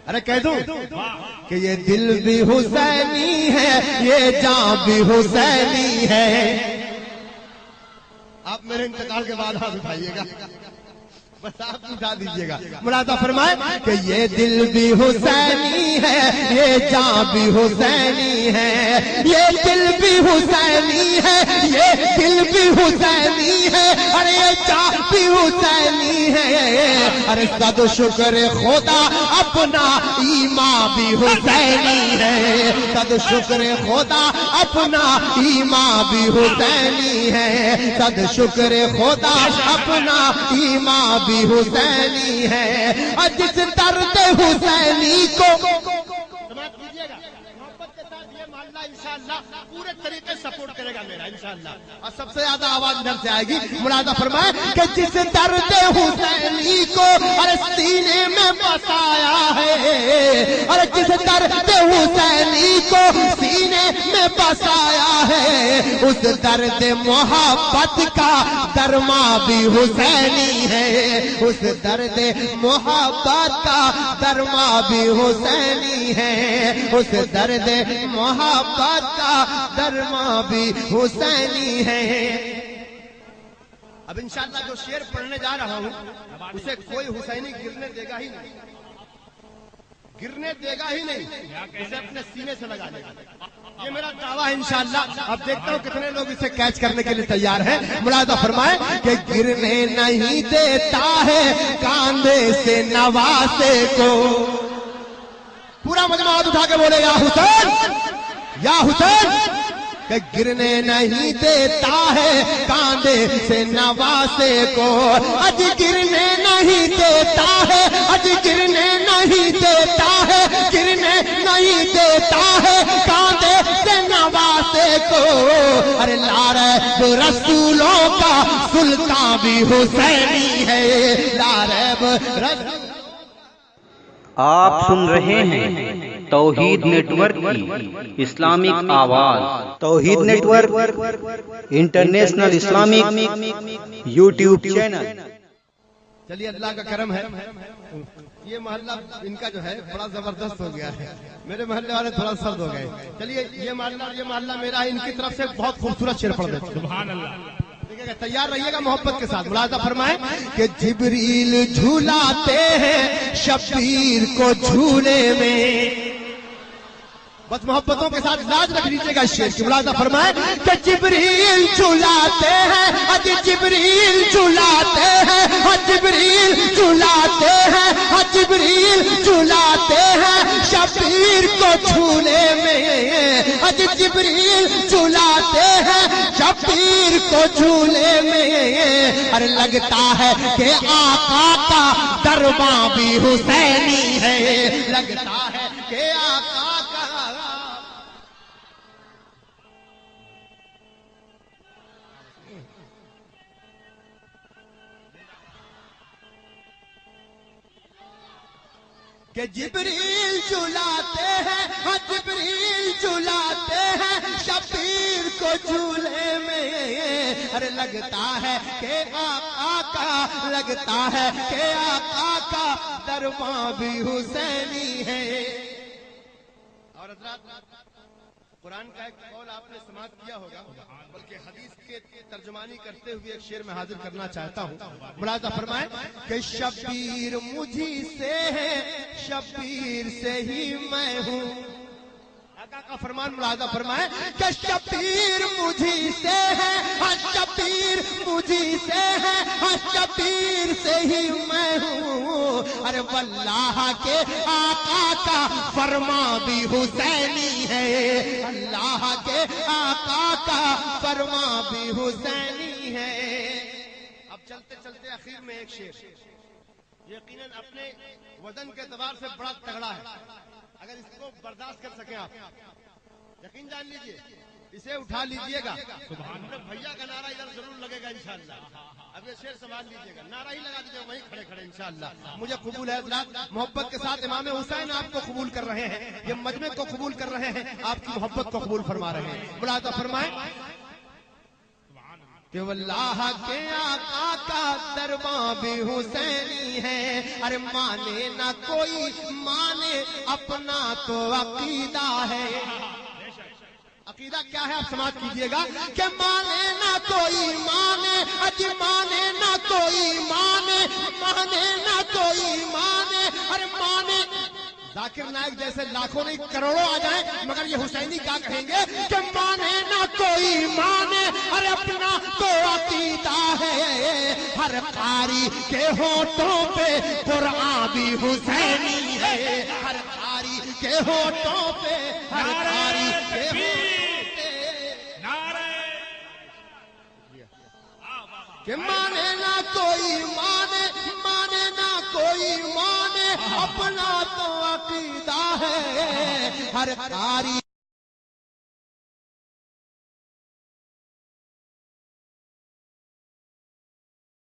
ارے کہہ دوں کہ یہ دل بھی حسینی ہے، یہ جان بھی حسینی ہے. آپ میرے انتقال کے بعد ہاتھ اٹھائیے گا، بس آپ اٹھا دیجیے گا. ملاحظہ فرمائے کہ یہ دل بھی حسینی ہے، یہ جان بھی حسینی ہے. یہ دل بھی حسینی ہے، یہ دل بھی حسینی ہے، ارے یہ جان بھی حسینی ہے. ارے صد شکر خدا اپنا ایمان بھی حسینی ہے. صد شکر خدا اپنا ایمان بھی حسینی ہے. صد شکر خدا اپنا ایمان بھی حسینی ہے. اور جس درد حسینی کو سماعت کیجیے گا، محبت کے ساتھ یہ محلہ انشاءاللہ پورے طریقے سپورٹ کرے گا میرا انشاءاللہ. اور سب سے زیادہ آواز ادھر سے آئے گی. ملاحظہ فرمائے کہ جس درد حسینی کو اور سینے میں بسایا ہے، اور جس درد حسینی کو سینے میں بسایا ہے، اس درد محبت کا درما بھی حسینی ہے. اس درد محبت کا درما بھی حسینی ہے. اس درد محبت کا درما بھی حسینی ہے. اب انشاءاللہ جو شعر پڑھنے جا رہا ہوں اسے کوئی حسینی گرنے دے گا ہی نہیں، گرنے دے گا ہی نہیں، اسے اپنے سینے سے لگا لے گا. یہ میرا دعویٰ ہے انشاءاللہ. اب دیکھتا ہوں کتنے لوگ اسے کیچ کرنے کے لیے تیار ہیں. ملاحظہ فرمائے کہ گرنے نہیں دیتا ہے کاندھے سے نواسے کو. پورا مجمع ہاتھ اٹھا کے بولے یا حسین یا حسین. کہ گرنے نہیں دیتا ہے کاندھے سے نواسے کو. اج گرنے نہیں دیتا ہے، اج گرنے نہیں دیتا ہے، گرنے نہیں دیتا ہے کاندھے سے نواسے کو. ارے لارے وہ رسولوں کا سلطان بھی حسینی ہے. لارے وہ رسول. آپ سن رہے ہیں توحید نیٹ ورک کی اسلامک آواز. Tauheed network international Islamic YouTube channel. چلیے اللہ کا کرم ہے، یہ محلہ ان کا جو ہے بڑا زبردست ہو گیا ہے. میرے محلے والے تھوڑا سرد ہو گئے. چلیے یہ محلہ میرا ہے، ان کی طرف سے بہت خوبصورت شعر پڑھ دیتے. سبحان اللہ. تیار رہیے گا محبت کے ساتھ. ملاحظہ فرمائیں کہ جبریل جھولاتے ہیں شبیر کو جھولے میں. بس محبتوں کے ساتھ لاج رکھ لیجیے گا اس شعر کی. ملاحظہ فرمائیں کہ جبریل جھولاتے ہیں، اج جبریل جھولاتے ہیں، جبریل جھولاتے ہیں، جبریل جھولاتے ہیں شبیر کو جھولے میں. اج جبریل جھولاتے ہیں شبیر کو جھولے میں. ارے لگتا ہے کہ آقا کا درباں بھی حسینی ہے. لگتا ہے کہ آقا کہ جبریل جھولاتے ہیں، جبریل جھولاتے ہیں شبیر کو جھولے میں. ارے لگتا ہے کہ آقا کا، لگتا ہے کہ آقا کا درباں بھی حسینی ہے. اور حضرات قرآن کا ایک قول آپ نے سماعت کیا ہوگا، بلکہ حدیث کے ترجمانی کرتے ہوئے ایک شعر میں حاضر کرنا چاہتا ہوں. ملاحظہ فرمائیں کہ شبیر مجھی سے ہے، شبیر سے ہی میں ہوں. آقا کا فرمان ملاحظہ فرمائیں کہ شبیر مجھی سے ہے، شبیر مجھی سے ہے، شبیر سے ہی میں ہوں. ارے واللہ کے آقا کا فرمان بھی حسینی ہے. اللہ کے آقا کا فرمان بھی حسینی ہے. اب چلتے چلتے اخیر میں ایک شعر یقیناً اپنے وزن کے اعتبار سے بڑا تگڑا ہے. اگر اس کو برداشت کر سکیں آپ یقین جان لیجئے اسے اٹھا لیجئے گا. بھیا کا نعرہ ادھر ضرور لگے گا انشاءاللہ. اب یہ شعر سنبھال لیجئے گا، نعرہ ہی لگا دیجئے وہیں کھڑے کھڑے انشاءاللہ. مجھے قبول ہے حضرات، محبت کے ساتھ امام حسین آپ کو قبول کر رہے ہیں، یہ مجمع کو قبول کر رہے ہیں، آپ کی محبت کو قبول فرما رہے ہیں. ملاحظہ فرمائیں کہ واللہ کے آقا کا درباں بھی حسینی ہے. ارے مانے نہ کوئی مانے اپنا تو عقیدہ ہے. عقیدہ کیا ہے آپ سماعت کیجئے گا کہ مانے نہ کوئی مانے, اجی مانے نہ کوئی مانے, مانے نہ کوئی مانے. ارے مانے ذاکر نائک جیسے لاکھوں نہیں کروڑوں آ جائیں مگر یہ حسینی کیا کہیں گے کہ مانے نہ کوئی مانے, ارے اپنا تو عقیدہ ہے. ہر قاری کے ہونٹوں پہ قرآن بھی حسینی ہے. ہر قاری کے ہونٹوں پہ, ہر قاری کے ہونٹوں کہ مانے نہ کوئی مانے, مانے نہ کوئی مانے اپنا تو عقیدہ ہے. ہر قاری